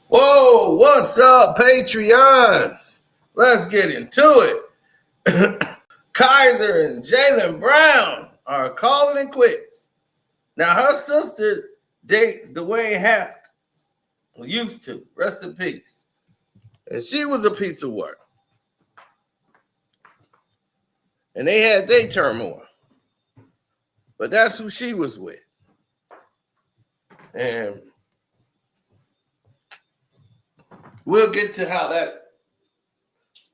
Whoa, what's up, Patreons? Let's get into it. Kaiser and Jalen Brown are calling it quits. Now, her sister dates Dwayne Haskins, or used to, rest in peace. And she was a piece of work. And they had their turmoil. But that's who she was with. And we'll get to how that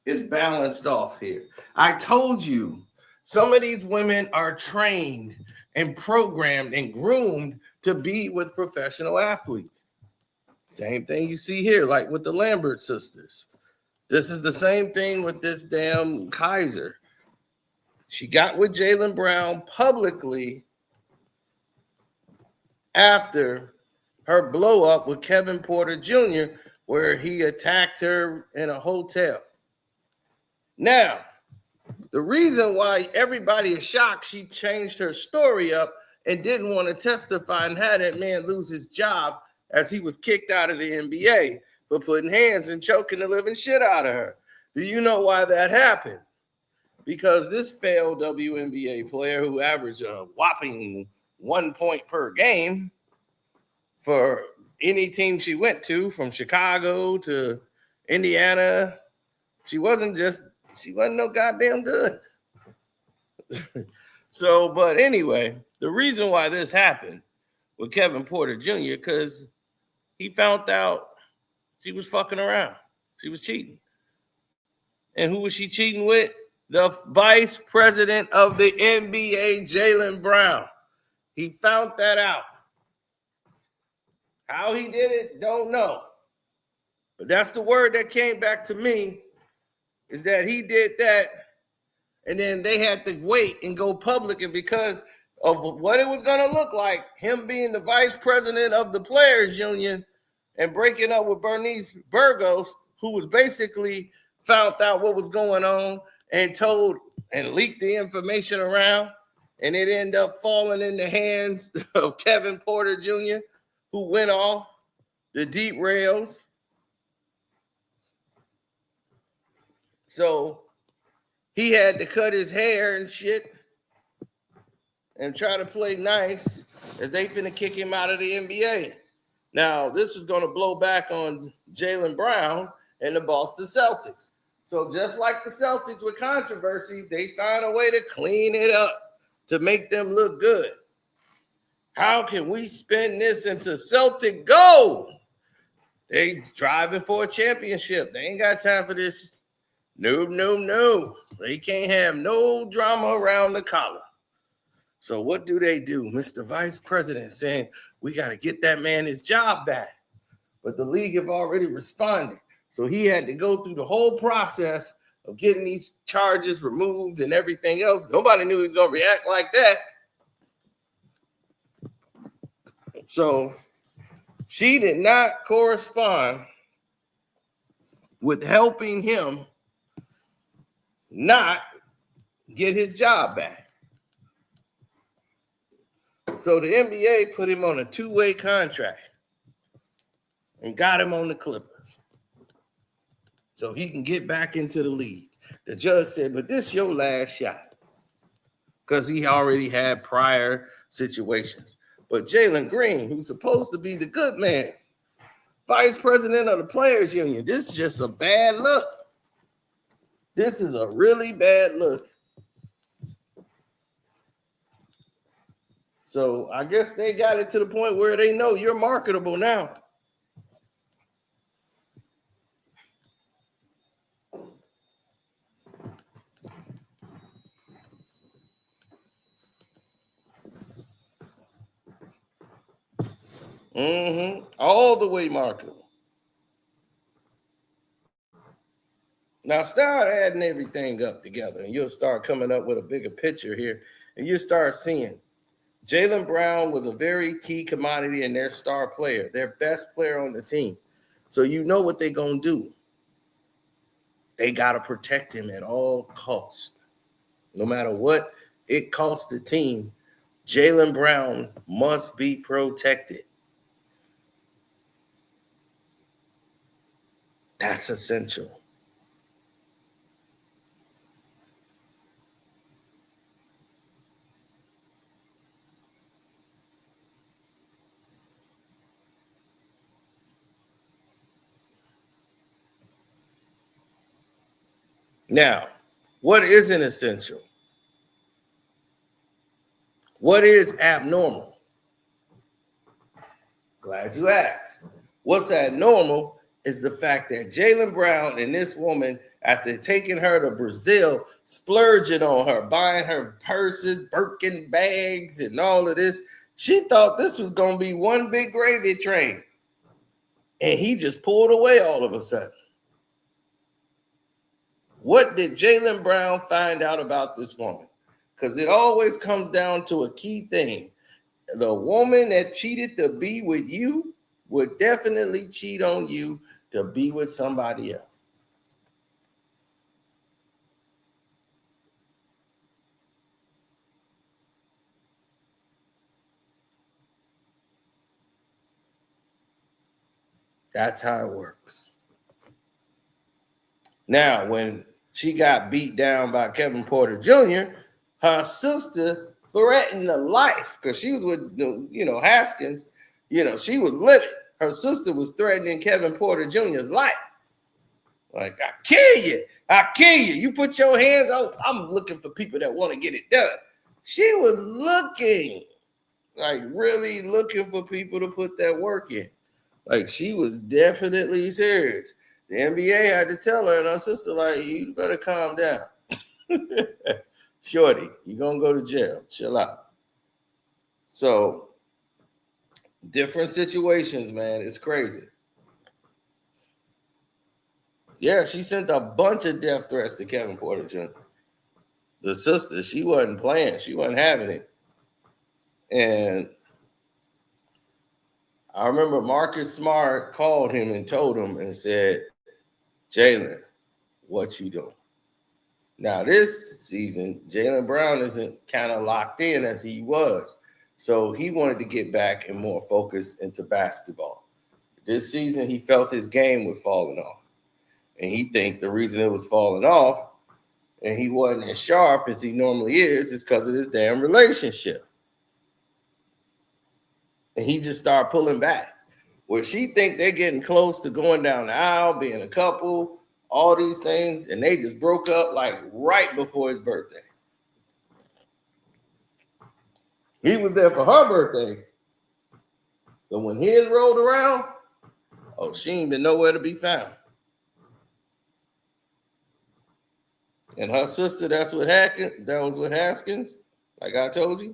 is balanced off here. I told you some of these women are trained and programmed and groomed to be with professional athletes. Same thing you see here, like with the Lambert sisters. This is the same thing with this damn Kaiser. She got with Jalen Brown publicly after her blow up with Kevin Porter Jr., where he attacked her in a hotel. Now, the reason why everybody is shocked she changed her story up and didn't want to testify and had that man lose his job as he was kicked out of the NBA for putting hands and choking the living shit out of her. Do you know why that happened? Because this failed WNBA player who averaged a whopping 1 point per game for any team she went to, from Chicago to Indiana, she wasn't no goddamn good. So, but anyway, the reason why this happened with Kevin Porter Jr., because he found out she was fucking around. She was cheating. And who was she cheating with? The vice president of the NBA, Jalen Brown. He found that out. How he did it, don't know. But that's the word that came back to me, is that he did that, and then they had to wait and go public, and because of what it was going to look like, him being the vice president of the Players Union and breaking up with Bernice Burgos, who was basically found out what was going on and told and leaked the information around, and it ended up falling in the hands of Kevin Porter Jr., who went off the deep rails. So he had to cut his hair and shit and try to play nice as they finna kick him out of the NBA. Now, this is going to blow back on Jalen Brown and the Boston Celtics. So just like the Celtics with controversies, they found a way to clean it up to make them look good. How can we spin this into Celtic gold? They driving for a championship. They ain't got time for this. No. They can't have no drama around the collar. So what do? Mr. Vice President saying, we got to get that man his job back. But the league have already responded. So he had to go through the whole process of getting these charges removed and everything else. Nobody knew he was going to react like that. So she did not correspond with helping him not get his job back. So the NBA put him on a 2-way contract and got him on the Clippers so he can get back into the league. The judge said, but this your last shot, because he already had prior situations. But Jalen Green, who's supposed to be the good man, vice president of the Players Union, this is just a bad look. This is a really bad look. So I guess they got it to the point where they know you're marketable now. All the way marketable. Now start adding everything up together and you'll start coming up with a bigger picture here, and you'll start seeing Jalen Brown was a very key commodity and their star player, their best player on the team. So you know what they're going to do. They got to protect him at all costs. No matter what it costs the team, Jalen Brown must be protected. That's essential. Now, what isn't essential? What is abnormal? Glad you asked. What's abnormal is the fact that Jalen Brown and this woman, after taking her to Brazil, splurging on her, buying her purses, Birkin bags, and all of this, she thought this was going to be one big gravy train. And he just pulled away all of a sudden. What did Jalen Brown find out about this woman? Because it always comes down to a key thing. The woman that cheated to be with you would definitely cheat on you to be with somebody else. That's how it works. Now, when she got beat down by Kevin Porter Jr., her sister threatened the life because she was with, Haskins. She was living. Her sister was threatening Kevin Porter Jr.'s life. Like, I kill you. I kill you. You put your hands on. I'm looking for people that want to get it done. She was looking, like really looking for people to put that work in. Like she was definitely serious. The NBA had to tell her and her sister, like, you better calm down. Shorty, you're going to go to jail. Chill out. So, different situations, man. It's crazy. Yeah, she sent a bunch of death threats to Kevin Porter Jr. The sister, she wasn't playing. She wasn't having it. And I remember Marcus Smart called him and told him and said, Jalen, what you doing? Now, this season, Jalen Brown isn't kind of locked in as he was. So he wanted to get back and more focus into basketball. This season, he felt his game was falling off. And he think the reason it was falling off and he wasn't as sharp as he normally is because of this damn relationship. And he just started pulling back. Where she think they're getting close to going down the aisle, being a couple, all these things, and they just broke up like right before his birthday. He was there for her birthday. But when his rolled around, oh, she ain't been nowhere to be found. And her sister, that was with Haskins, like I told you.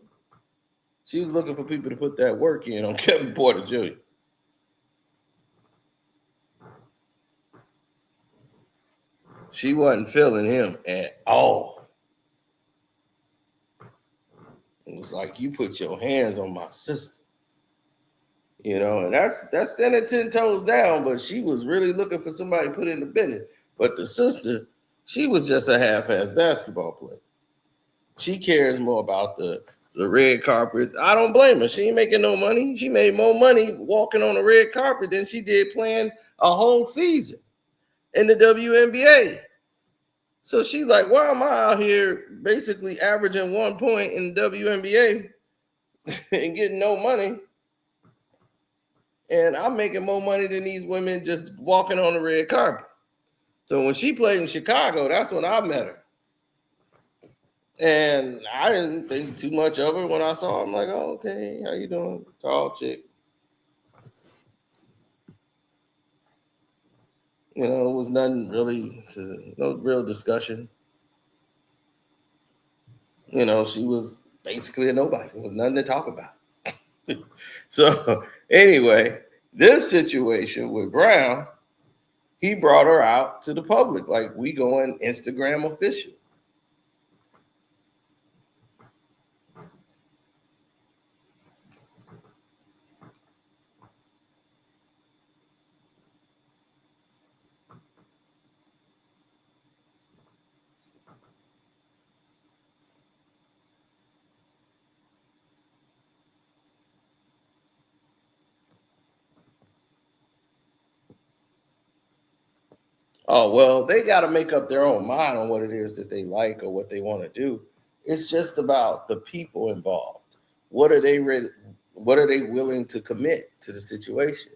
She was looking for people to put that work in on Kevin Porter Jr. She wasn't feeling him at all. It was like, you put your hands on my sister. And that's standing 10 toes down, but she was really looking for somebody to put in the business. But the sister, she was just a half-ass basketball player. She cares more about the red carpets. I don't blame her. She ain't making no money. She made more money walking on the red carpet than she did playing a whole season in the WNBA. So she's like, why am I out here basically averaging 1 point in the WNBA and getting no money? And I'm making more money than these women just walking on the red carpet. So when she played in Chicago, that's when I met her. And I didn't think too much of her when I saw her. I'm like, oh, okay, how you doing? Tall chick. It was nothing really no real discussion. She was basically a nobody. There was nothing to talk about. So anyway, this situation with Brown, he brought her out to the public. Like, we going Instagram official. Oh, well, they got to make up their own mind on what it is that they like or what they want to do. It's just about the people involved. What are they what are they willing to commit to the situation?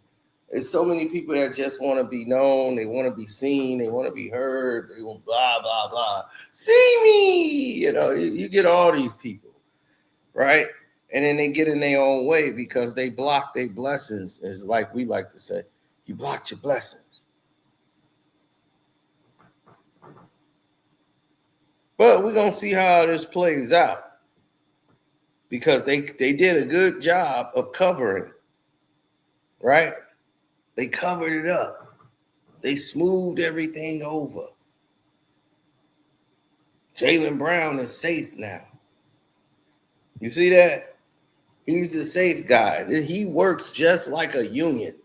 There's so many people that just want to be known, they want to be seen, they want to be heard, they want blah blah blah. See me, you get all these people, right? And then they get in their own way because they block their blessings. It's like we like to say, you blocked your blessings. But we're gonna see how this plays out because they did a good job of covering, right? They covered it up. They smoothed everything over. Jalen Brown is safe now. You see that? He's the safe guy. He works just like a union.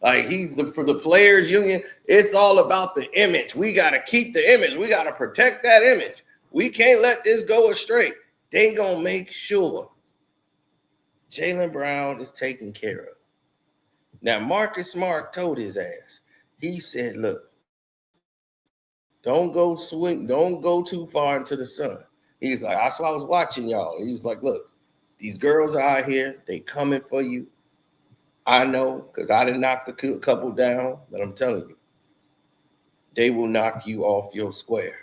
Like for the players union, it's all about the image. We got to keep the image. We got to protect that image. We can't let this go astray. They gonna make sure Jalen Brown is taken care of. Now, Marcus Smart told his ass. He said, look, don't go too far into the sun. He's like, that's why I was watching y'all. He was like, look, these girls are out here. They coming for you. I know, because I didn't knock the couple down, but I'm telling you, they will knock you off your square.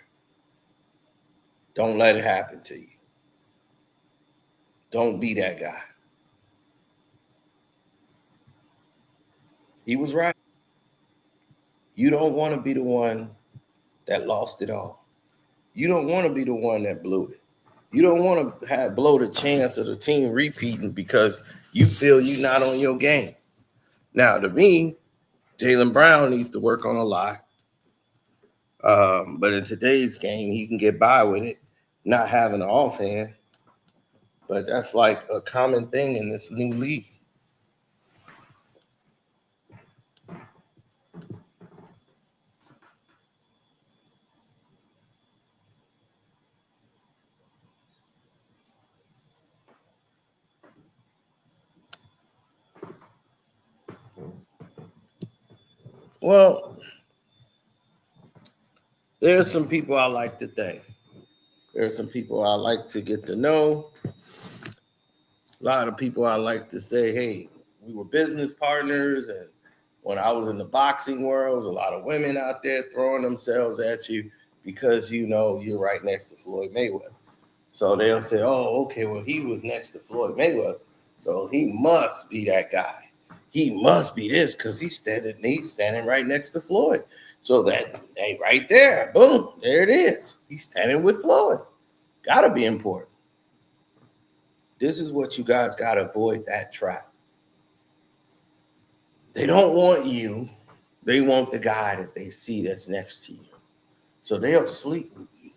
Don't let it happen to you. Don't be that guy. He was right. You don't want to be the one that lost it all. You don't want to be the one that blew it. You don't want to blow the chance of the team repeating because you feel you're not on your game. Now, to me, Jalen Brown needs to work on a lot. But in today's game, he can get by with it, not having an offhand. But that's like a common thing in this new league. Well, there's some people I like to thank. There's some people I like to get to know. A lot of people I like to say, hey, we were business partners. And when I was in the boxing world, there's a lot of women out there throwing themselves at you because you're right next to Floyd Mayweather. So they'll say, oh, okay, well, he was next to Floyd Mayweather, so he must be that guy. He must be this because he's standing right next to Floyd. So that, hey, right there, boom, there it is. He's standing with Floyd. Gotta be important. This is what you guys gotta avoid, that trap. They don't want you. They want the guy that they see that's next to you. So they'll sleep with you.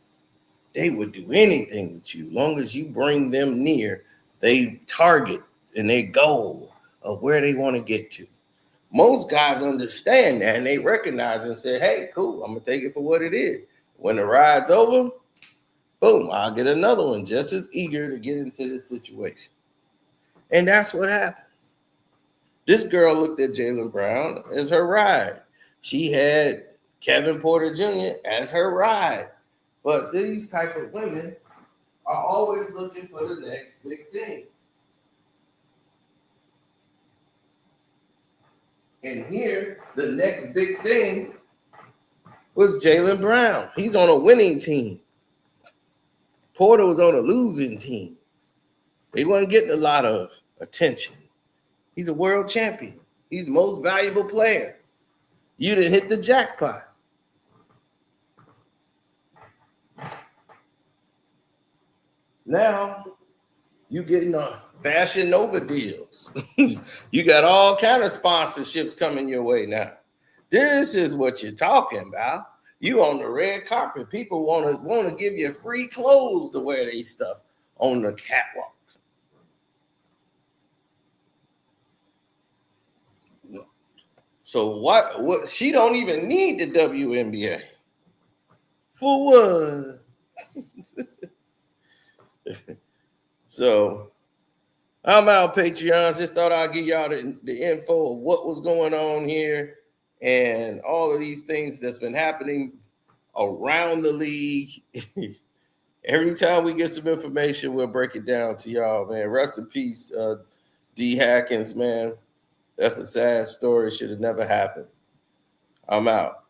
They would do anything with you. Long as you bring them near, they target and they goal of where they want to get to. Most guys understand that and they recognize and say, hey, cool, I'm going to take it for what it is. When the ride's over, boom, I'll get another one just as eager to get into the situation. And that's what happens. This girl looked at Jalen Brown as her ride. She had Kevin Porter Jr. as her ride. But these type of women are always looking for the next big thing. And here, the next big thing was Jalen Brown. He's on a winning team. Porter was on a losing team. They weren't getting a lot of attention. He's a world champion. He's the most valuable player. You done hit the jackpot. Now, you getting Fashion Nova deals. You got all kind of sponsorships coming your way now. This is what you're talking about. You on the red carpet. People want to give you free clothes to wear these stuff on the catwalk. So what she don't even need the WNBA. For what? So I'm out, Patreons. Just thought I'd give y'all the info of what was going on here. and all of these things that's been happening around the league. Every time we get some information, we'll break it down to y'all, man. Rest in peace, D. Hackins, man. That's a sad story. Should have never happened. I'm out.